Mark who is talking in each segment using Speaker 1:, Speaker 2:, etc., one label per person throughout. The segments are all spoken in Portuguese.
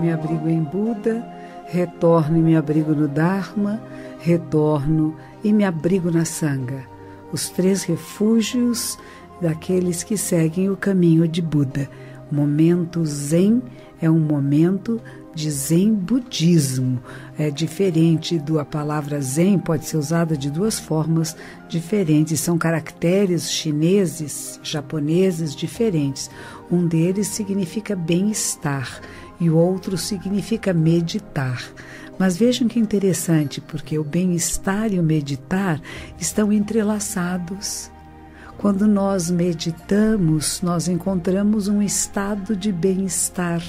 Speaker 1: me abrigo em Buda, retorno e me abrigo no Dharma, retorno e me abrigo na Sangha. Os 3 refúgios daqueles que seguem o caminho de Buda. O momento Zen é um momento de Zen budismo. É diferente a palavra Zen, pode ser usada de 2 formas diferentes. São caracteres chineses, japoneses diferentes. Um deles significa bem-estar e o outro significa meditar. Mas vejam que interessante, porque o bem-estar e o meditar estão entrelaçados. Quando nós meditamos, nós encontramos um estado de bem-estar,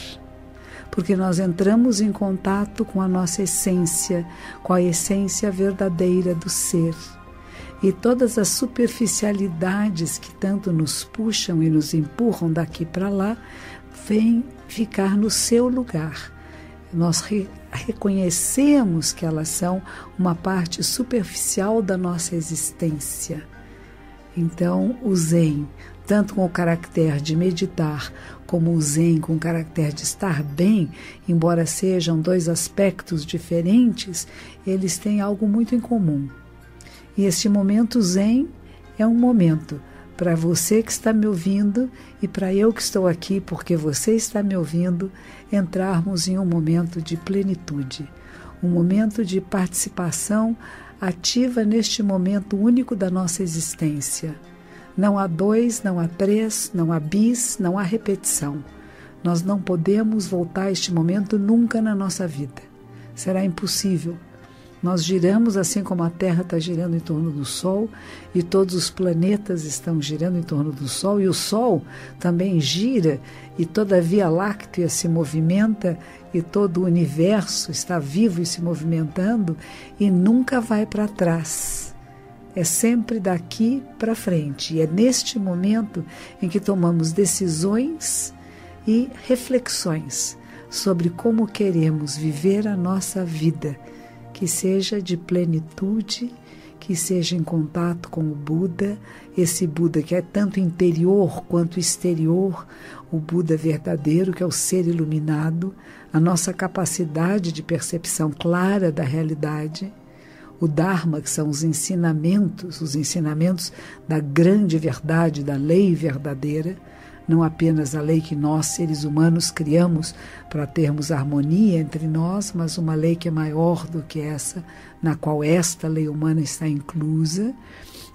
Speaker 1: porque nós entramos em contato com a nossa essência, com a essência verdadeira do ser. E todas as superficialidades que tanto nos puxam e nos empurram daqui para lá, vêm ficar no seu lugar. Nós reconhecemos que elas são uma parte superficial da nossa existência. Então, o Zen, tanto com o caractere de meditar, como o Zen com o caractere de estar bem, embora sejam 2 aspectos diferentes, eles têm algo muito em comum. E este momento Zen é um momento para você que está me ouvindo e para eu que estou aqui porque você está me ouvindo, entrarmos em um momento de plenitude, um momento de participação ativa neste momento único da nossa existência. Não há 2, não há 3, não há bis, não há repetição. Nós não podemos voltar a este momento nunca na nossa vida. Será impossível. Nós giramos assim como a Terra está girando em torno do Sol e todos os planetas estão girando em torno do Sol e o Sol também gira e toda a Via Láctea se movimenta e todo o universo está vivo e se movimentando e nunca vai para trás. É sempre daqui para frente e é neste momento em que tomamos decisões e reflexões sobre como queremos viver a nossa vida, que seja de plenitude, que seja em contato com o Buda, esse Buda que é tanto interior quanto exterior, o Buda verdadeiro, que é o ser iluminado, a nossa capacidade de percepção clara da realidade, o Dharma, que são os ensinamentos da grande verdade, da lei verdadeira, não apenas a lei que nós, seres humanos, criamos para termos harmonia entre nós, mas uma lei que é maior do que essa, na qual esta lei humana está inclusa,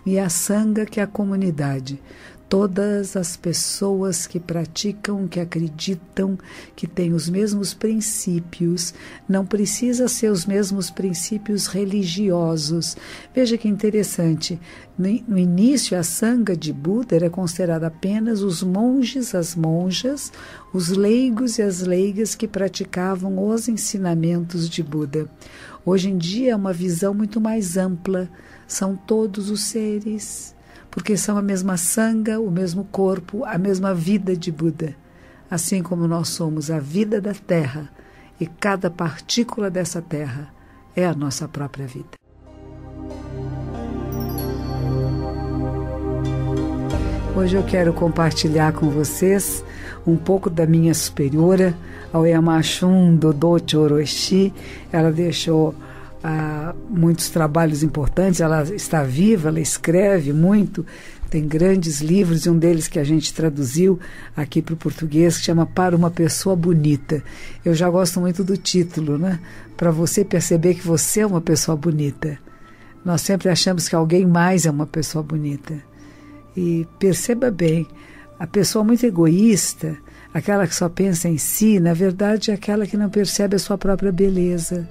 Speaker 1: e a Sangha, que é a comunidade. Todas as pessoas que praticam, que acreditam, que têm os mesmos princípios, não precisa ser os mesmos princípios religiosos. Veja que interessante, no início a Sangha de Buda era considerada apenas os monges, as monjas, os leigos e as leigas que praticavam os ensinamentos de Buda. Hoje em dia é uma visão muito mais ampla, são todos os seres, porque são a mesma Sangha, o mesmo corpo, a mesma vida de Buda. Assim como nós somos a vida da Terra e cada partícula dessa Terra é a nossa própria vida. Hoje eu quero compartilhar com vocês um pouco da minha superiora, Aoyama Shun Dodochi Orochi. Ela deixou muitos trabalhos importantes, ela está viva, ela escreve muito, tem grandes livros, e um deles que a gente traduziu aqui para o português, que chama Para uma Pessoa Bonita. Eu já gosto muito do título, né? Para você perceber que você é uma pessoa bonita. Nós sempre achamos que alguém mais é uma pessoa bonita. E perceba bem, a pessoa muito egoísta, aquela que só pensa em si, na verdade é aquela que não percebe a sua própria beleza.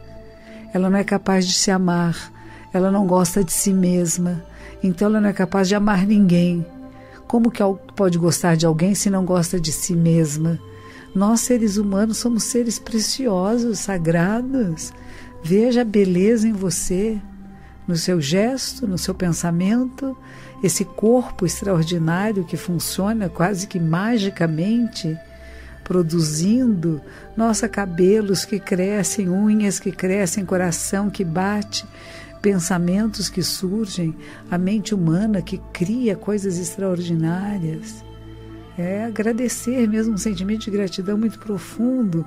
Speaker 1: Ela não é capaz de se amar, ela não gosta de si mesma, então ela não é capaz de amar ninguém. Como que pode gostar de alguém se não gosta de si mesma? Nós, seres humanos, somos seres preciosos, sagrados. Veja a beleza em você, no seu gesto, no seu pensamento, esse corpo extraordinário que funciona quase que magicamente, produzindo, cabelos que crescem, unhas que crescem, coração que bate, pensamentos que surgem, a mente humana que cria coisas extraordinárias. É agradecer mesmo, um sentimento de gratidão muito profundo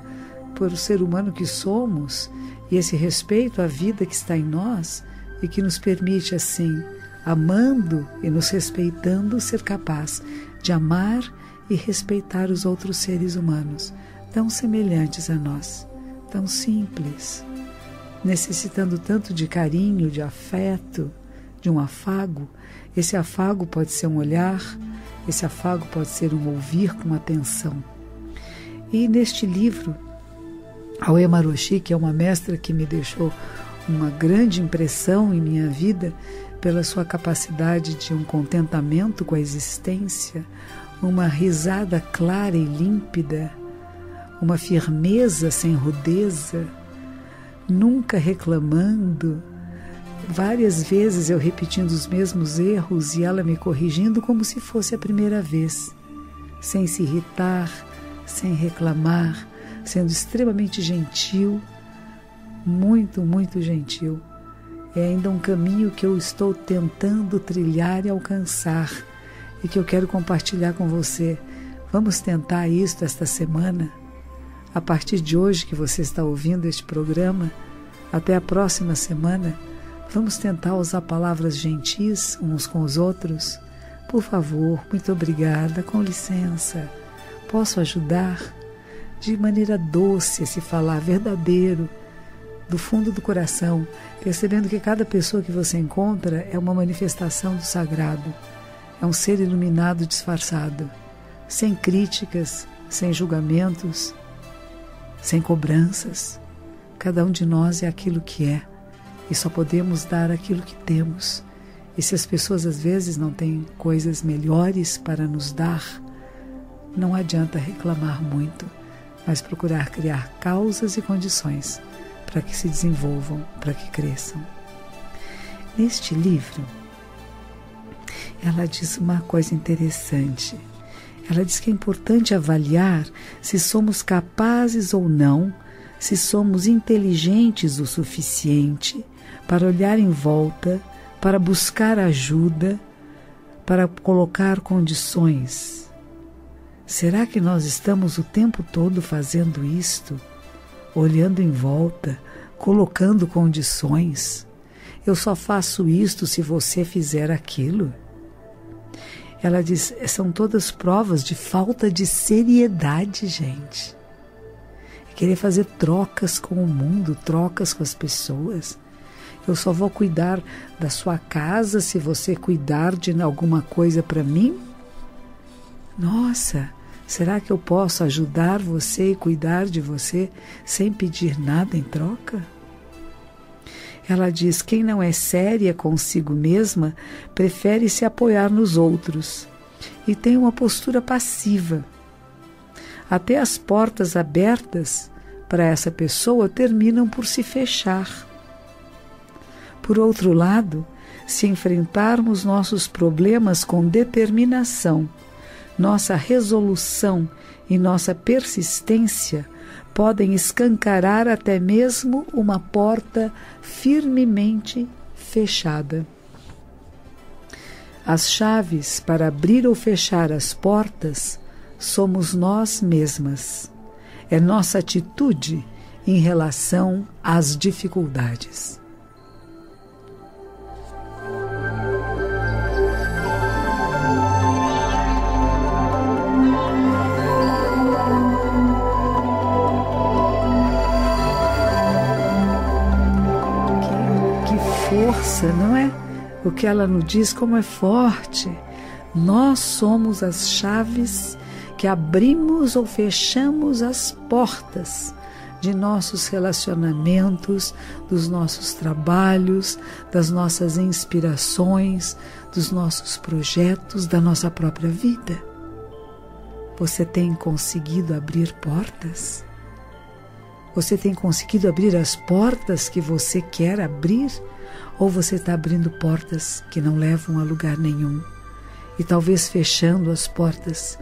Speaker 1: por ser humano que somos e esse respeito à vida que está em nós e que nos permite, assim, amando e nos respeitando, ser capaz de amar e respeitar os outros seres humanos, tão semelhantes a nós, tão simples, necessitando tanto de carinho, de afeto, de um afago. Esse afago pode ser um olhar, esse afago pode ser um ouvir com atenção. E neste livro, a Oema Roshi, que é uma mestra que me deixou uma grande impressão em minha vida pela sua capacidade de um contentamento com a existência, uma risada clara e límpida, uma firmeza sem rudeza, nunca reclamando, várias vezes eu repetindo os mesmos erros e ela me corrigindo como se fosse a primeira vez, sem se irritar, sem reclamar, sendo extremamente gentil, muito, muito gentil. É ainda um caminho que eu estou tentando trilhar e alcançar e que eu quero compartilhar com você. Vamos tentar isso esta semana? A partir de hoje que você está ouvindo este programa, até a próxima semana, vamos tentar usar palavras gentis uns com os outros? Por favor, muito obrigada, com licença. Posso ajudar? De maneira doce, a se falar verdadeiro, do fundo do coração, percebendo que cada pessoa que você encontra é uma manifestação do sagrado, é um ser iluminado disfarçado, sem críticas, sem julgamentos, sem cobranças. Cada um de nós é aquilo que é e só podemos dar aquilo que temos. E se as pessoas às vezes não têm coisas melhores para nos dar, não adianta reclamar muito, mas procurar criar causas e condições para que se desenvolvam, para que cresçam. Neste livro, ela diz uma coisa interessante. Ela diz que é importante avaliar se somos capazes ou não, se somos inteligentes o suficiente para olhar em volta, para buscar ajuda, para colocar condições. Será que nós estamos o tempo todo fazendo isto? Olhando em volta, colocando condições? Eu só faço isto se você fizer aquilo. Ela diz, são todas provas de falta de seriedade, gente. Querer fazer trocas com o mundo, trocas com as pessoas. Eu só vou cuidar da sua casa se você cuidar de alguma coisa para mim? Nossa, será que eu posso ajudar você e cuidar de você sem pedir nada em troca? Ela diz, quem não é séria consigo mesma prefere se apoiar nos outros e tem uma postura passiva. Até as portas abertas para essa pessoa terminam por se fechar. Por outro lado, se enfrentarmos nossos problemas com determinação, nossa resolução e nossa persistência podem escancarar até mesmo uma porta firmemente fechada. As chaves para abrir ou fechar as portas somos nós mesmas. É nossa atitude em relação às dificuldades. Força, não é? O que ela nos diz, como é forte. Nós somos as chaves que abrimos ou fechamos as portas de nossos relacionamentos, dos nossos trabalhos, das nossas inspirações, dos nossos projetos, da nossa própria vida. Você tem conseguido abrir portas? Você tem conseguido abrir as portas que você quer abrir? Ou você está abrindo portas que não levam a lugar nenhum e talvez fechando as portas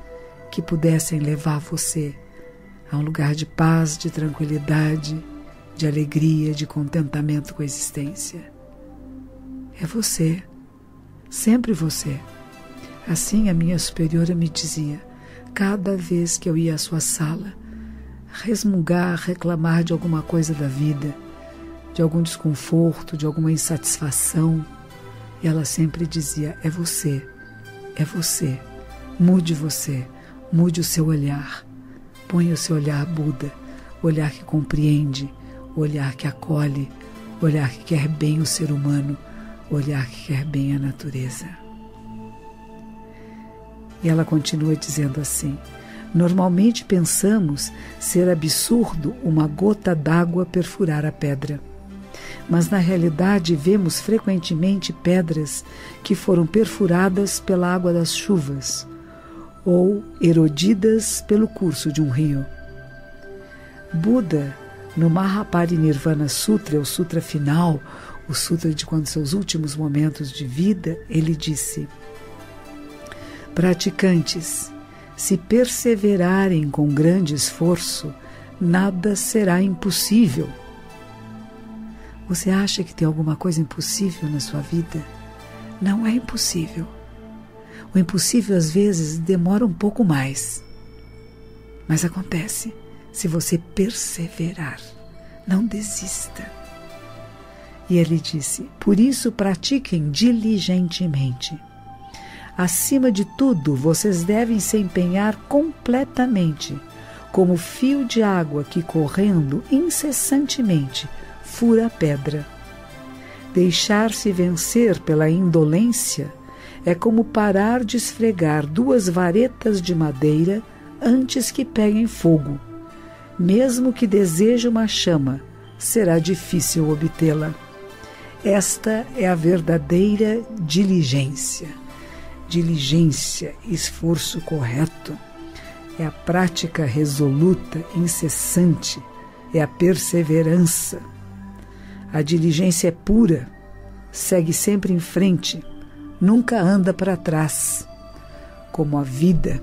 Speaker 1: que pudessem levar você a um lugar de paz, de tranquilidade, de alegria, de contentamento com a existência? É você, sempre você. Assim a minha superiora me dizia, cada vez que eu ia à sua sala, resmungar, reclamar de alguma coisa da vida, de algum desconforto, de alguma insatisfação. E ela sempre dizia: é você, mude você, mude o seu olhar, ponha o seu olhar Buda, o olhar que compreende, o olhar que acolhe, o olhar que quer bem o ser humano, o olhar que quer bem a natureza. E ela continua dizendo assim: normalmente pensamos ser absurdo uma gota d'água perfurar a pedra. Mas na realidade vemos frequentemente pedras que foram perfuradas pela água das chuvas ou erodidas pelo curso de um rio. Buda, no Mahaparinirvana Sutra, o sutra final, o sutra de quando seus últimos momentos de vida, ele disse: praticantes, se perseverarem com grande esforço, nada será impossível. Você acha que tem alguma coisa impossível na sua vida? Não é impossível. O impossível às vezes demora um pouco mais. Mas acontece se você perseverar. Não desista. E ele disse: por isso pratiquem diligentemente. Acima de tudo, vocês devem se empenhar completamente, como fio de água que, correndo incessantemente, fura a pedra. Deixar-se vencer pela indolência é como parar de esfregar 2 varetas de madeira antes que peguem fogo. Mesmo que deseje uma chama, será difícil obtê-la. Esta é a verdadeira diligência. Diligência, esforço correto, é a prática resoluta, incessante, é a perseverança. A diligência é pura, segue sempre em frente, nunca anda para trás. Como a vida,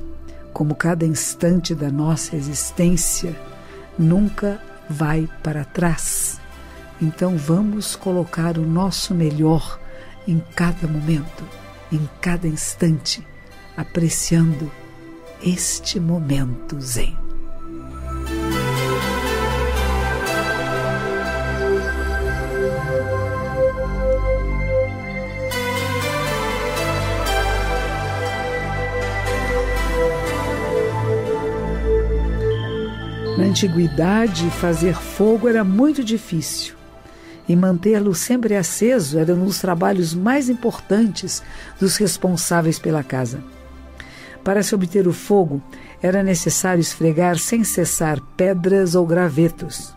Speaker 1: como cada instante da nossa existência, nunca vai para trás. Então vamos colocar o nosso melhor em cada momento, em cada instante, apreciando este momento zen. Na antiguidade, fazer fogo era muito difícil e mantê-lo sempre aceso era um dos trabalhos mais importantes dos responsáveis pela casa. Para se obter o fogo, era necessário esfregar sem cessar pedras ou gravetos.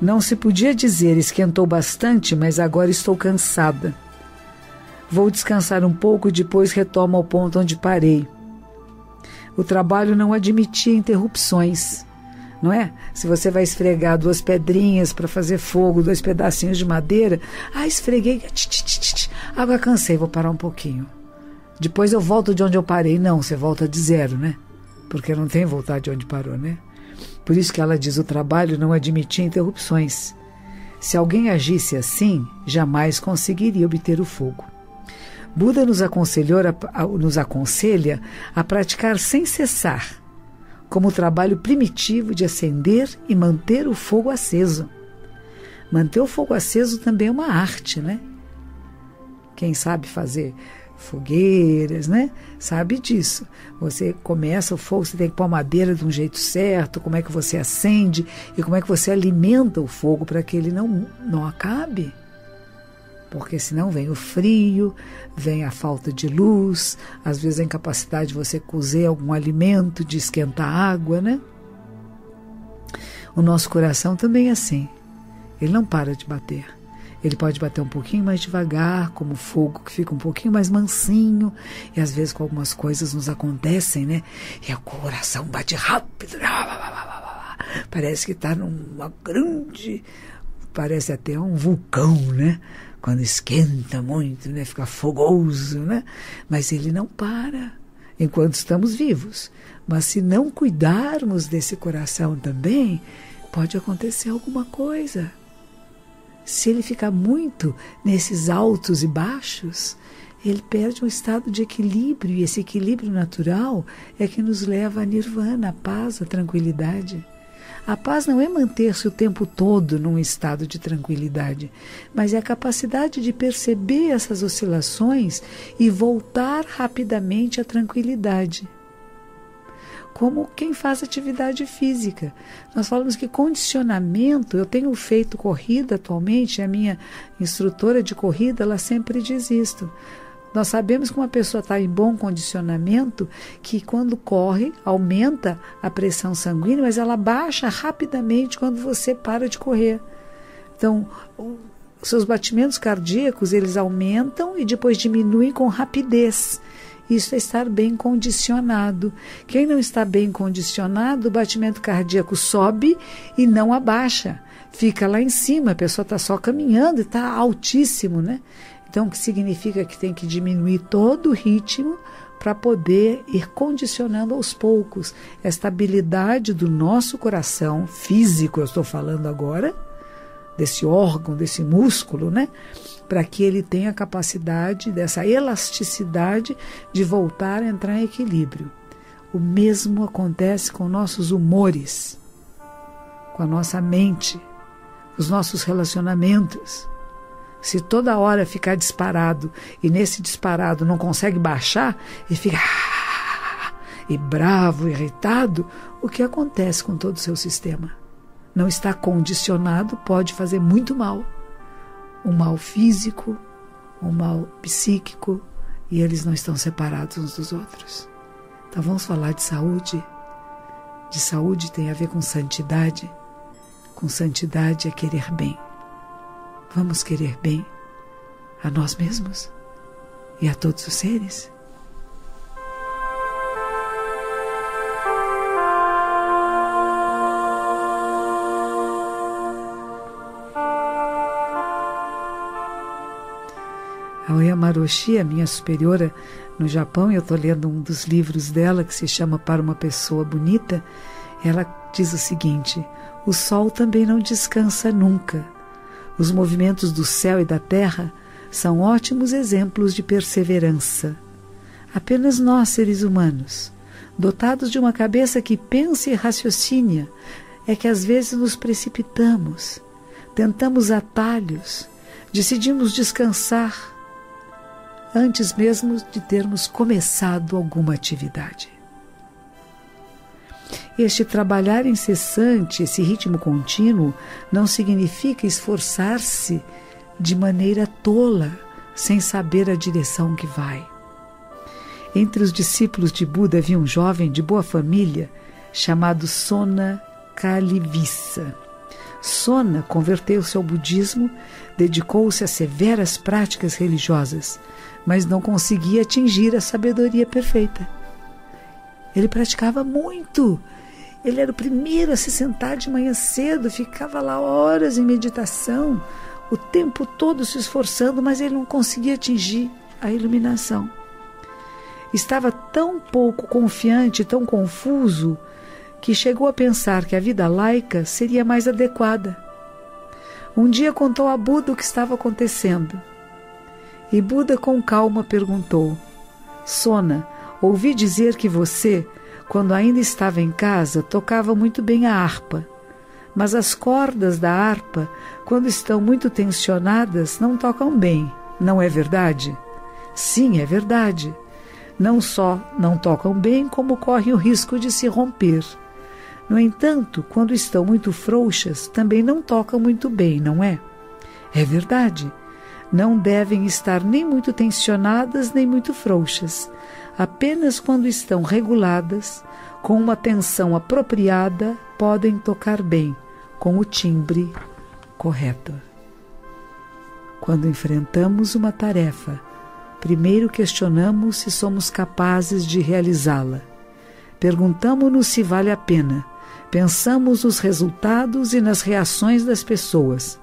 Speaker 1: Não se podia dizer: esquentou bastante, mas agora estou cansada. Vou descansar um pouco e depois retomo ao ponto onde parei. O trabalho não admitia interrupções, não é? Se você vai esfregar 2 pedrinhas para fazer fogo, 2 pedacinhos de madeira, esfreguei, agora cansei, vou parar um pouquinho. Depois eu volto de onde eu parei. Não, você volta de zero, né? Porque não tem voltar de onde parou, né? Por isso que ela diz: o trabalho não admitia interrupções. Se alguém agisse assim, jamais conseguiria obter o fogo. Buda nos aconselha a praticar sem cessar, como o trabalho primitivo de acender e manter o fogo aceso. Manter o fogo aceso também é uma arte, né? Quem sabe fazer fogueiras, né? Sabe disso. Você começa o fogo, você tem que pôr a madeira de um jeito certo, como é que você acende e como é que você alimenta o fogo para que ele não acabe. Porque senão vem o frio, vem a falta de luz, às vezes a incapacidade de você cozer algum alimento, de esquentar água, né? O nosso coração também é assim. Ele não para de bater. Ele pode bater um pouquinho mais devagar, como o fogo que fica um pouquinho mais mansinho, e às vezes com algumas coisas nos acontecem, né? E o coração bate rápido, parece que está numa grande, parece até um vulcão, né? Quando esquenta muito, né? Fica fogoso, né? Mas ele não para enquanto estamos vivos. Mas se não cuidarmos desse coração também, pode acontecer alguma coisa. Se ele ficar muito nesses altos e baixos, ele perde um estado de equilíbrio, e esse equilíbrio natural é que nos leva a nirvana, a paz, a tranquilidade. A paz não é manter-se o tempo todo num estado de tranquilidade, mas é a capacidade de perceber essas oscilações e voltar rapidamente à tranquilidade. Como quem faz atividade física. Nós falamos que condicionamento, eu tenho feito corrida atualmente, a minha instrutora de corrida, ela sempre diz isto. Nós sabemos que uma pessoa está em bom condicionamento, que quando corre, aumenta a pressão sanguínea, mas ela baixa rapidamente quando você para de correr. Então, os seus batimentos cardíacos, eles aumentam e depois diminuem com rapidez. Isso é estar bem condicionado. Quem não está bem condicionado, o batimento cardíaco sobe e não abaixa. Fica lá em cima, a pessoa está só caminhando e está altíssimo, né? Então, o que significa que tem que diminuir todo o ritmo para poder ir condicionando aos poucos esta habilidade do nosso coração físico, eu estou falando agora, desse órgão, desse músculo, né? Para que ele tenha a capacidade dessa elasticidade de voltar a entrar em equilíbrio. O mesmo acontece com nossos humores, com a nossa mente, os nossos relacionamentos. Se toda hora ficar disparado e nesse disparado não consegue baixar e fica e bravo, irritado, o que acontece com todo o seu sistema? Não está condicionado, pode fazer muito mal. Um mal físico, um mal psíquico, e eles não estão separados uns dos outros. Então vamos falar de saúde. De saúde tem a ver com santidade. Com santidade é querer bem. Vamos querer bem a nós mesmos e a todos os seres. A Oyama Roshi, a minha superiora no Japão, eu estou lendo um dos livros dela que se chama Para uma Pessoa Bonita, ela diz o seguinte: o sol também não descansa nunca. Os movimentos do céu e da terra são ótimos exemplos de perseverança. Apenas nós, seres humanos, dotados de uma cabeça que pensa e raciocina, é que às vezes nos precipitamos, tentamos atalhos, decidimos descansar antes mesmo de termos começado alguma atividade. Este trabalhar incessante, esse ritmo contínuo, não significa esforçar-se de maneira tola, sem saber a direção que vai. Entre os discípulos de Buda havia um jovem de boa família chamado Sona Kalivissa. Sona converteu-se ao budismo, dedicou-se a severas práticas religiosas, mas não conseguia atingir a sabedoria perfeita. Ele praticava muito. Ele era o primeiro a se sentar de manhã cedo, ficava lá horas em meditação, o tempo todo se esforçando, mas ele não conseguia atingir a iluminação. Estava tão pouco confiante, tão confuso, que chegou a pensar que a vida laica seria mais adequada. Um dia contou a Buda o que estava acontecendo. E Buda com calma perguntou: Sona, ouvi dizer que você, quando ainda estava em casa, tocava muito bem a harpa. Mas as cordas da harpa, quando estão muito tensionadas, não tocam bem, não é verdade? Sim, é verdade. Não só não tocam bem, como correm o risco de se romper. No entanto, quando estão muito frouxas, também não tocam muito bem, não é? É verdade. Não devem estar nem muito tensionadas, nem muito frouxas. Apenas quando estão reguladas, com uma tensão apropriada, podem tocar bem, com o timbre correto. Quando enfrentamos uma tarefa, primeiro questionamos se somos capazes de realizá-la. Perguntamo-nos se vale a pena. Pensamos nos resultados e nas reações das pessoas.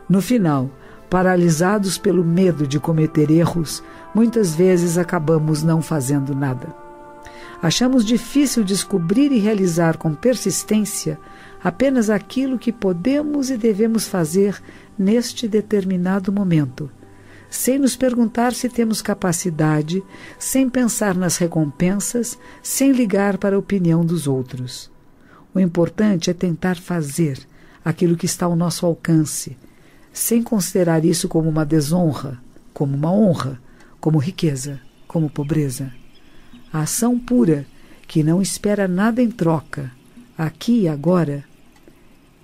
Speaker 1: No final, paralisados pelo medo de cometer erros, muitas vezes acabamos não fazendo nada. Achamos difícil descobrir e realizar com persistência apenas aquilo que podemos e devemos fazer neste determinado momento, sem nos perguntar se temos capacidade, sem pensar nas recompensas, sem ligar para a opinião dos outros. O importante é tentar fazer aquilo que está ao nosso alcance, sem considerar isso como uma desonra, como uma honra, como riqueza, como pobreza. A ação pura, que não espera nada em troca, aqui e agora,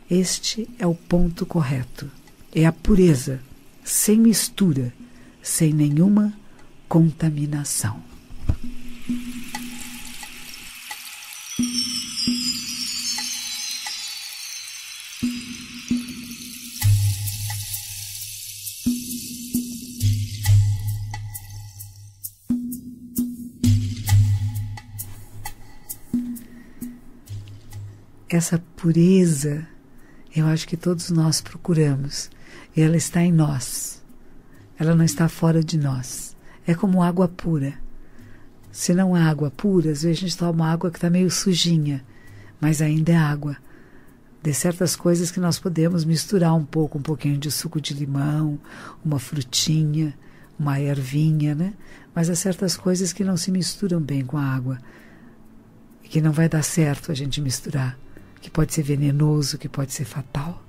Speaker 1: este é o ponto correto. É a pureza, sem mistura, sem nenhuma contaminação. Essa pureza, eu acho que todos nós procuramos. E ela está em nós. Ela não está fora de nós. É como água pura. Se não há água pura, às vezes a gente toma água que está meio sujinha, mas ainda é água. De certas coisas que nós podemos misturar um pouquinho de suco de limão, uma frutinha, uma ervinha, né? Mas há certas coisas que não se misturam bem com a água. E que não vai dar certo a gente misturar. Que pode ser venenoso, que pode ser fatal.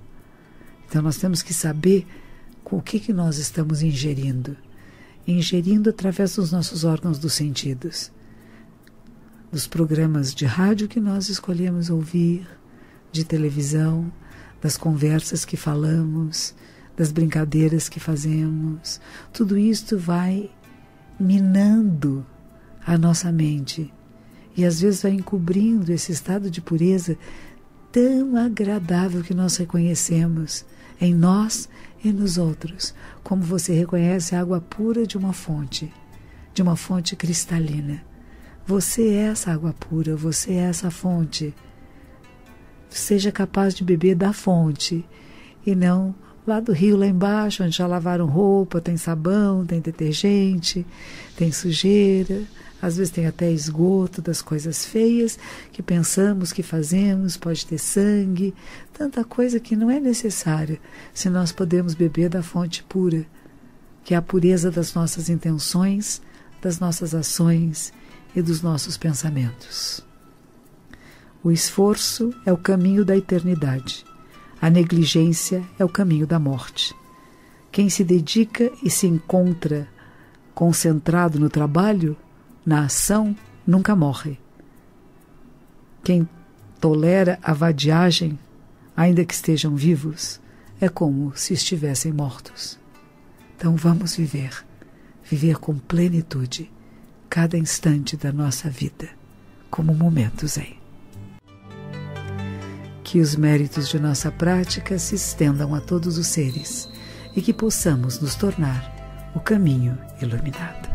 Speaker 1: Então nós temos que saber com o que nós estamos ingerindo. Ingerindo através dos nossos órgãos dos sentidos. Dos programas de rádio que nós escolhemos ouvir, de televisão, das conversas que falamos, das brincadeiras que fazemos. Tudo isto vai minando a nossa mente. E às vezes vai encobrindo esse estado de pureza tão agradável que nós reconhecemos em nós e nos outros, como você reconhece a água pura de uma fonte cristalina. Você é essa água pura, você é essa fonte. Seja capaz de beber da fonte e não lá do rio, lá embaixo, onde já lavaram roupa, tem sabão, tem detergente, tem sujeira. Às vezes tem até esgoto das coisas feias que pensamos, que fazemos, pode ter sangue, tanta coisa que não é necessária se nós podemos beber da fonte pura, que é a pureza das nossas intenções, das nossas ações e dos nossos pensamentos. O esforço é o caminho da eternidade. A negligência é o caminho da morte. Quem se dedica e se encontra concentrado no trabalho, na ação, nunca morre. Quem tolera a vadiagem, ainda que estejam vivos, é como se estivessem mortos. Então vamos viver com plenitude, cada instante da nossa vida, como momentos zen. Que os méritos de nossa prática se estendam a todos os seres e que possamos nos tornar o caminho iluminado.